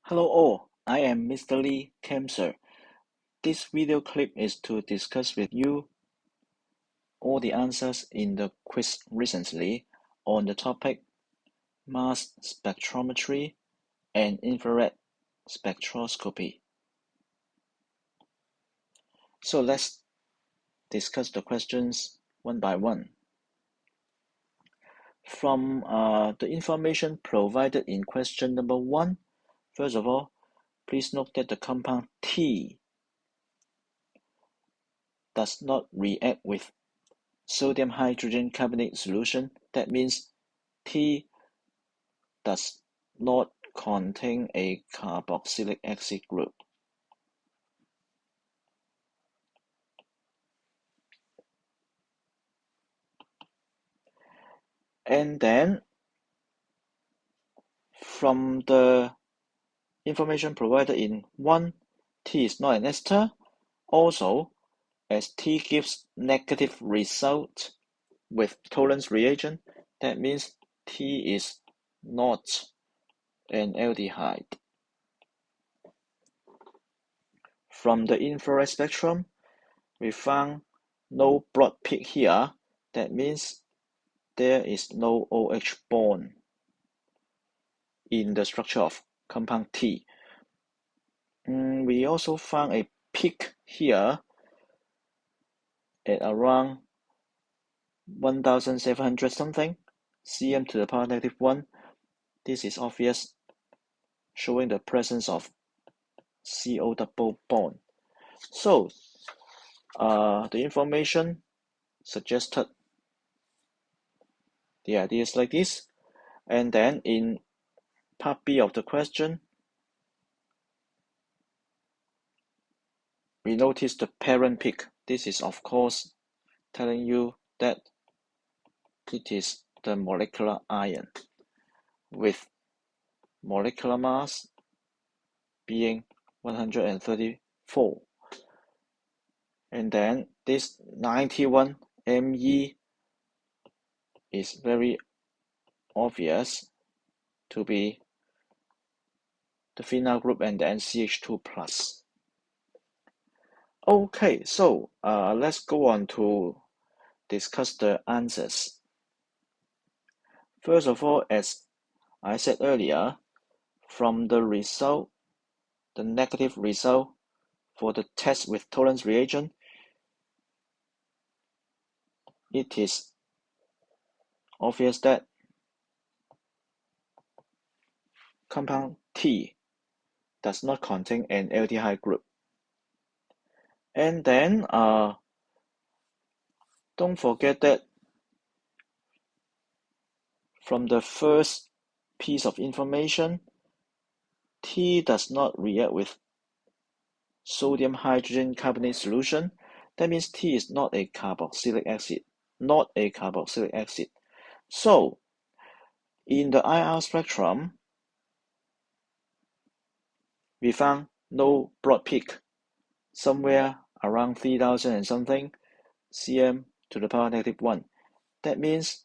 Hello all, I am Mr. Lee Chemsir. This video clip is to discuss with you all the answers in the quiz recently on the topic mass spectrometry and infrared spectroscopy. So let's discuss the questions one by one. From the information provided in question number 1, first of all, please note that the compound T does not react with sodium hydrogen carbonate solution. That means T does not contain a carboxylic acid group. And then from the information provided in 1, T is not an ester. Also, as T gives negative result with tolerance reagent, that means T is not an aldehyde. From the infrared spectrum, we found no broad peak here. That means there is no OH bond in the structure of compound T. We also found a peak here at around 1700 something cm to the power -1. This is obvious, showing the presence of CO double bond. So the information suggested the idea is like this. And then in part B of the question, we notice the parent peak. This is of course telling you that it is the molecular ion with molecular mass being 134. And then this 91 Me is very obvious to be the phenyl group and then CH2+. Okay, so let's go on to discuss the answers. First of all, as I said earlier, from the result, the negative result for the test with tolerance reagent, it is obvious that compound T does not contain an aldehyde group. And then don't forget that from the first piece of information, T does not react with sodium hydrogen carbonate solution. That means T is not a carboxylic acid. So in the IR spectrum, we found no broad peak, somewhere around 3000 and something cm to the power -1. That means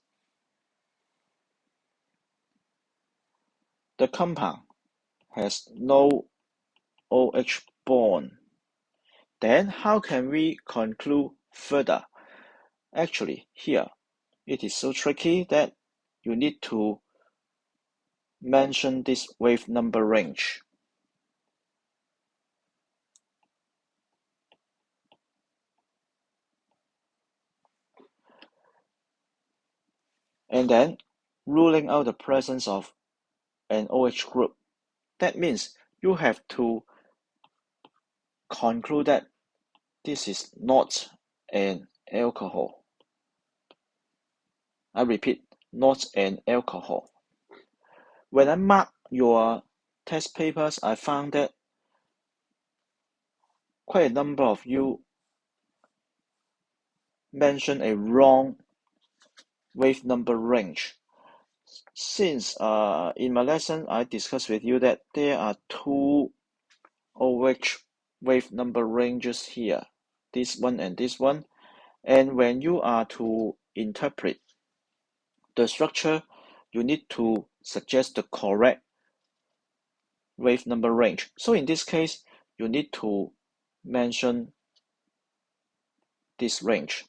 the compound has no OH bond. Then how can we conclude further? Actually, here it is so tricky that you need to mention this wave number range. And then ruling out the presence of an OH group. That means you have to conclude that this is not an alcohol. I repeat, not an alcohol. When I mark your test papers, I found that quite a number of you mentioned a wrong wave number range. Since in my lesson I discussed with you that there are 2 OH wave number ranges here, this one and this one, and when you are to interpret the structure, you need to suggest the correct wave number range. So in this case, you need to mention this range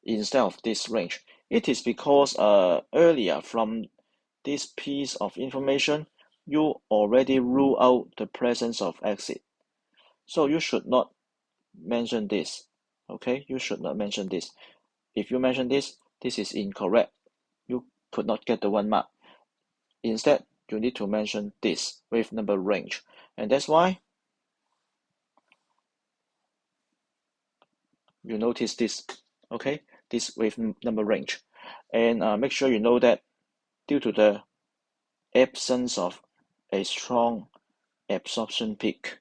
instead of this range. It is because earlier from this piece of information, you already rule out the presence of acid. So you should not mention this. Okay, you should not mention this. If you mention this, this is incorrect. You could not get the 1 mark. Instead, you need to mention this wave number range. And that's why you notice this, okay, this wave number range. And make sure you know that due to the absence of a strong absorption peak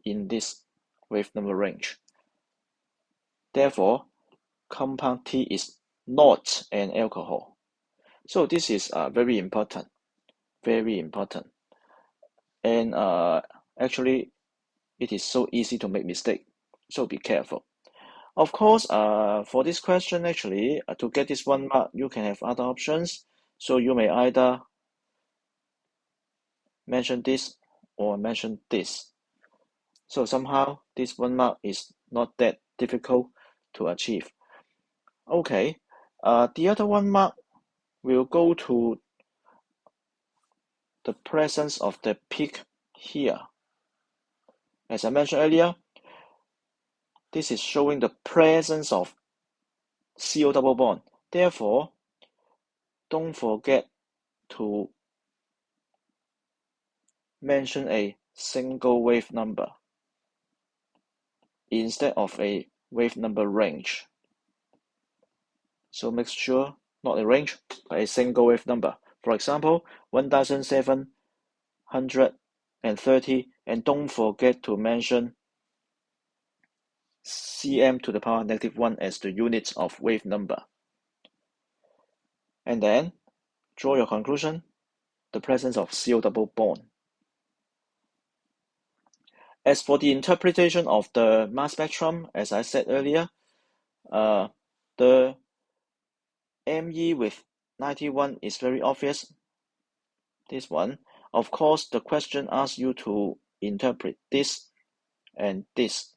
in this wave number range, therefore, compound T is not an alcohol. So this is very important, very important. And actually, it is so easy to make mistake. So be careful. Of course, for this question, actually, to get this 1 mark, you can have other options. So you may either mention this or mention this. So somehow, this 1 mark is not that difficult to achieve. Okay, the other 1 mark will go to the presence of the peak here. As I mentioned earlier, this is showing the presence of CO double bond. Therefore, don't forget to mention a single wave number instead of a wave number range. So make sure not a range, but a single wave number. For example, 1730, and don't forget to mention cm to the power -1 as the units of wave number. And then draw your conclusion, the presence of CO double bond. As for the interpretation of the mass spectrum, as I said earlier, the ME with 91 is very obvious. This one, of course, the question asks you to interpret this and this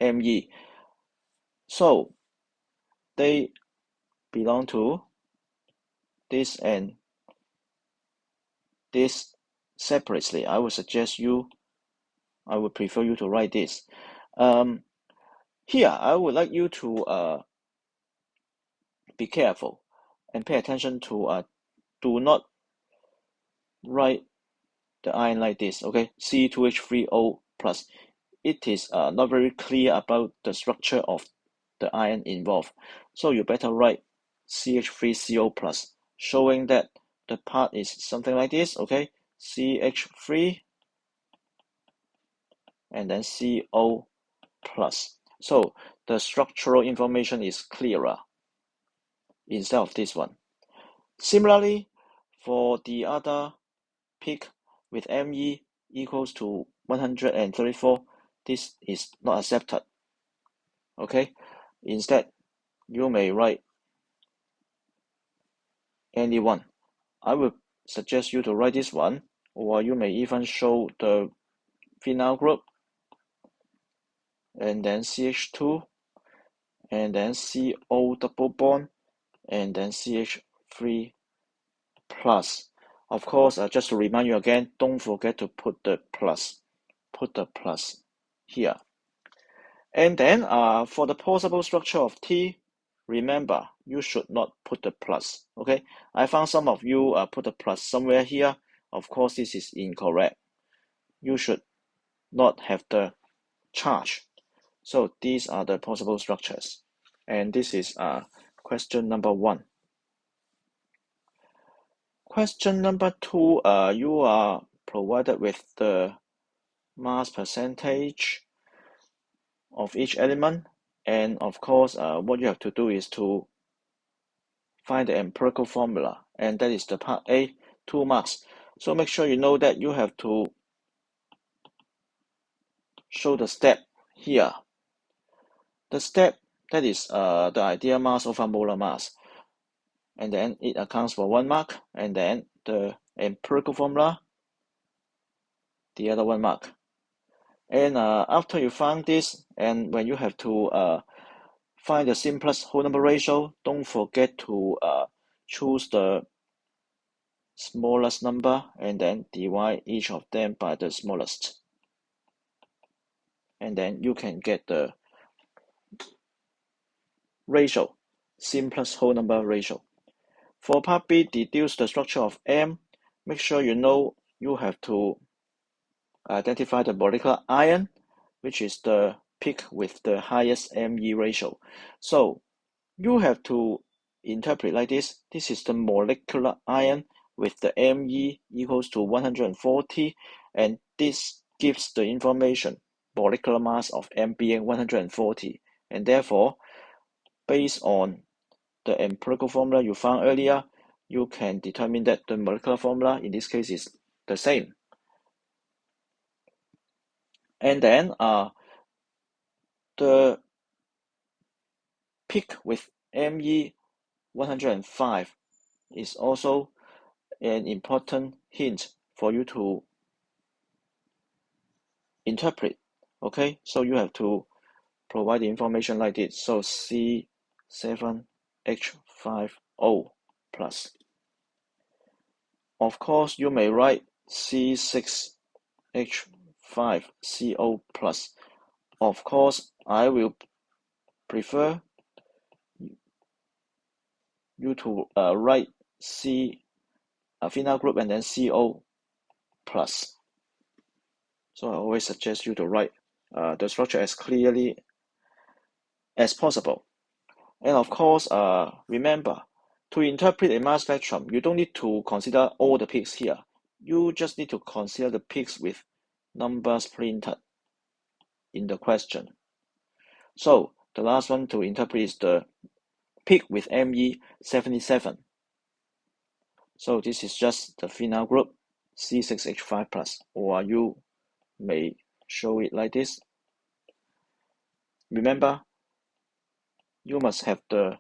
ME. So they belong to this and this separately. I would prefer you to write this. Here, I would like you to be careful and pay attention to do not write the ion like this, okay? C2H3O plus. It is not very clear about the structure of the ion involved. So you better write CH3CO plus, showing that the part is something like this, okay? CH3 and then CO plus. So the structural information is clearer instead of this one. Similarly, for the other peak with ME equals to 134, this is not accepted. Okay, instead, you may write any one. I would suggest you to write this one, or you may even show the phenyl group, and then CH2, and then CO double bond, and then CH3 plus. Of course, just to remind you again, don't forget to put the plus. Put the plus here. And then for the possible structure of T, remember, you should not put the plus, okay? I found some of you put the plus somewhere here. Of course, this is incorrect. You should not have the charge. So these are the possible structures. And this is question number 1. Question number 2, you are provided with the mass percentage of each element, and of course what you have to do is to find the empirical formula, and that is the part A, 2 marks. So make sure you know that you have to show the step here. The step, that is the ideal mass over molar mass, and then it accounts for 1 mark, and then the empirical formula the other one mark. And after you found this, and when you have to find the simplest whole number ratio, don't forget to choose the smallest number and then divide each of them by the smallest. And then you can get the ratio, simplest whole number ratio. For part B, deduce the structure of M. Make sure you know you have to identify the molecular ion, which is the peak with the highest ME ratio. So you have to interpret like this. This is the molecular ion with the ME equals to 140, and this gives the information molecular mass of M being 140, and therefore based on the empirical formula you found earlier, you can determine that the molecular formula in this case is the same. And then the peak with ME 105 is also an important hint for you to interpret. Okay, so you have to provide the information like this. So C7H5O plus. Of course, you may write C6H5CO plus. Of course, I will prefer you to write C phenyl group and then CO plus. So I always suggest you to write the structure as clearly as possible. And of course, remember, to interpret a mass spectrum, you don't need to consider all the peaks here. You just need to consider the peaks with numbers printed in the question. So the last one to interpret is the peak with ME 77. So this is just the phenyl group C6H5 plus, or you may show it like this. Remember, you must have the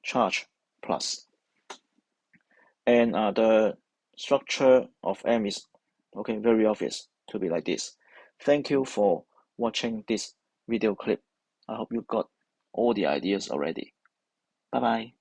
charge plus. And the structure of M is very obvious to be like this. Thank you for watching this video clip. I hope you got all the ideas already. Bye bye.